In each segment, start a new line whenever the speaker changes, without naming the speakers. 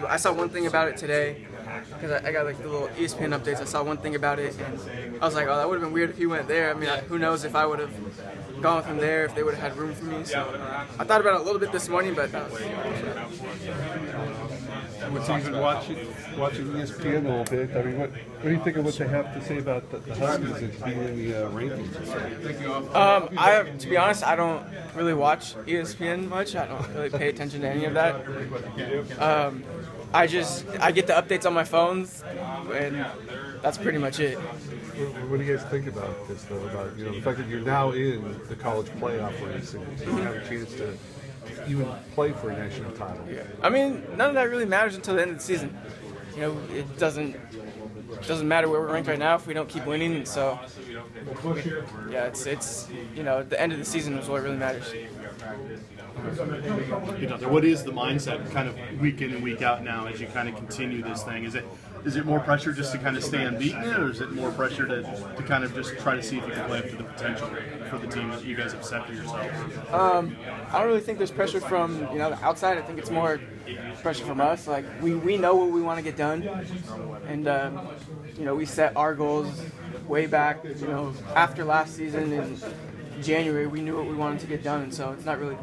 I saw one thing about it today because I got like the little ESPN updates. I saw one thing about it and I was like, oh, that would have been weird if he went there. I mean, who knows if I would have gone with him there, if they would have had room for me. So I thought about it a little bit this morning, but that was
What's even watching ESPN a little bit? I mean, what do you think of what they have to say about the Huskies as being in the rankings?
To be honest, I don't really watch ESPN much. I don't really pay attention to any of that. I get the updates on my phones, and that's pretty much it.
What do you guys think about this, though? About the fact that you're now in the college playoff race and you have a chance to even play for a national title.
Yeah. I mean, none of that really matters until the end of the season. It doesn't matter where we're ranked right now if we don't keep winning. And so, yeah, it's the end of the season is what really matters.
What is the mindset kind of week in and week out now as you kind of continue this thing? Is it more pressure just to kind of stay unbeaten, or is it more pressure to kind of just try to see if you can play up to the potential for the team that you guys have set for yourselves?
I don't really think there's pressure from the outside. I think it's more pressure from us. Like we know what we want to get done, and we set our goals way back. After last season in January, we knew what we wanted to get done, and so it's not really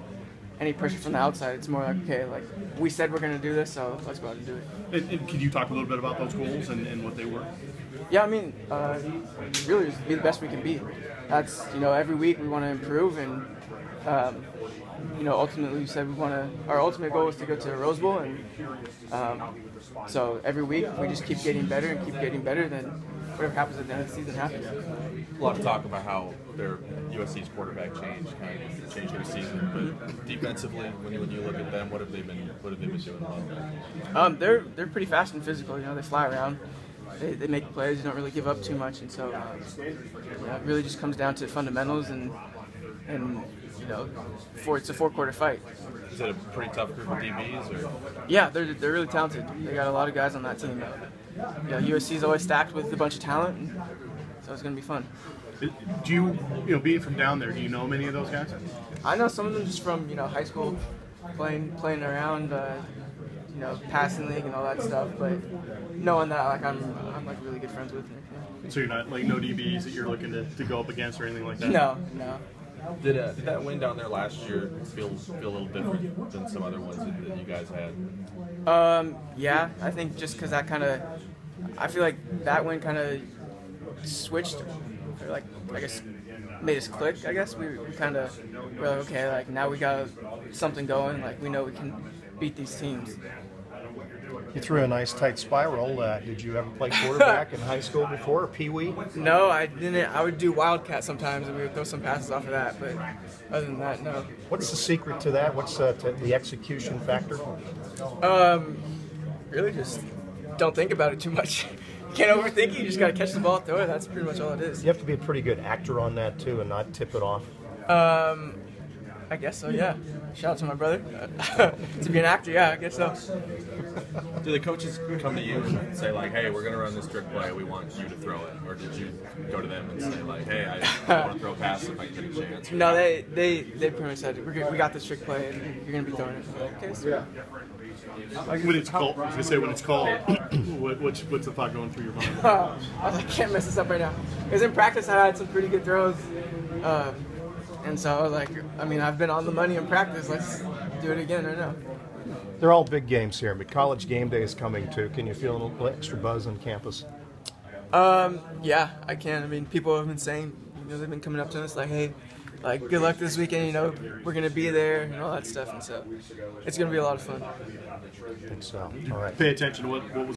any pressure from the outside. It's more like, okay, like we said we're going to do this, so let's go out and do it.
And can you talk a little bit about those goals and what they were?
Yeah, I mean, really just be the best we can be. That's, every week we want to improve, and, ultimately we said our ultimate goal is to go to the Rose Bowl, and so every week we just keep getting better and keep getting better, then whatever happens at the end of the season happens.
A lot of talk about how their USC's quarterback changed their season, but defensively, when you look at them, what have they been doing well?
They're pretty fast and physical. They fly around. They make plays. They don't really give up too much, and so it really just comes down to fundamentals and it's a four-quarter fight.
Is it a pretty tough group of DBs? Or?
Yeah, they're really talented. They got a lot of guys on that team. USC's always stacked with a bunch of talent, and so it's going to be fun.
Do you being from down there, do you know many of those guys?
I know some of them just from high school, playing around, passing league and all that stuff. But knowing that, I'm like really good friends with them. Yeah.
So you're not like no DBs that you're looking to go up against or anything like that?
No.
Did that win down there last year feel a little different than some other ones that you guys had?
Yeah, I think just because I feel like that win kind of switched, or like I guess made us click. I guess we were like, okay, like now we got something going. Like we know we can beat these teams.
You threw a nice tight spiral. Did you ever play quarterback in high school before, or Pee-wee?
No, I didn't. I would do Wildcat sometimes, and we would throw some passes off of that. But other than that, no.
What's the secret to that? What's the execution factor?
Really just don't think about it too much. You can't overthink it. You just got to catch the ball and throw it. That's pretty much all it is.
You have to be a pretty good actor on that, too, and not tip it off.
I guess so, yeah. Shout out to my brother. To be an actor, yeah, I guess so.
Do the coaches come to you and say, like, hey, we're going to run this trick play, we want you to throw it? Or did you go to them and say, like, hey, I want to throw a pass if I get a chance?
No, they pretty much said, we got this trick play, and you're going to be throwing it. Like, okay, so.
Yeah. When it's called, I was going to say, when it's called, what's the thought going through your mind?
I was like, I can't mess this up right now. Because in practice, I had some pretty good throws. And so I was like, I've been on the money in practice. Let's do it again right now.
They're all big games here, but college game day is coming too. Can you feel a little extra buzz on campus?
Yeah, I can. People have been saying, they've been coming up to us like, hey, like, good luck this weekend, we're going to be there and all that stuff. And so it's going to be a lot of fun.
I think so. All right.
Pay attention to what was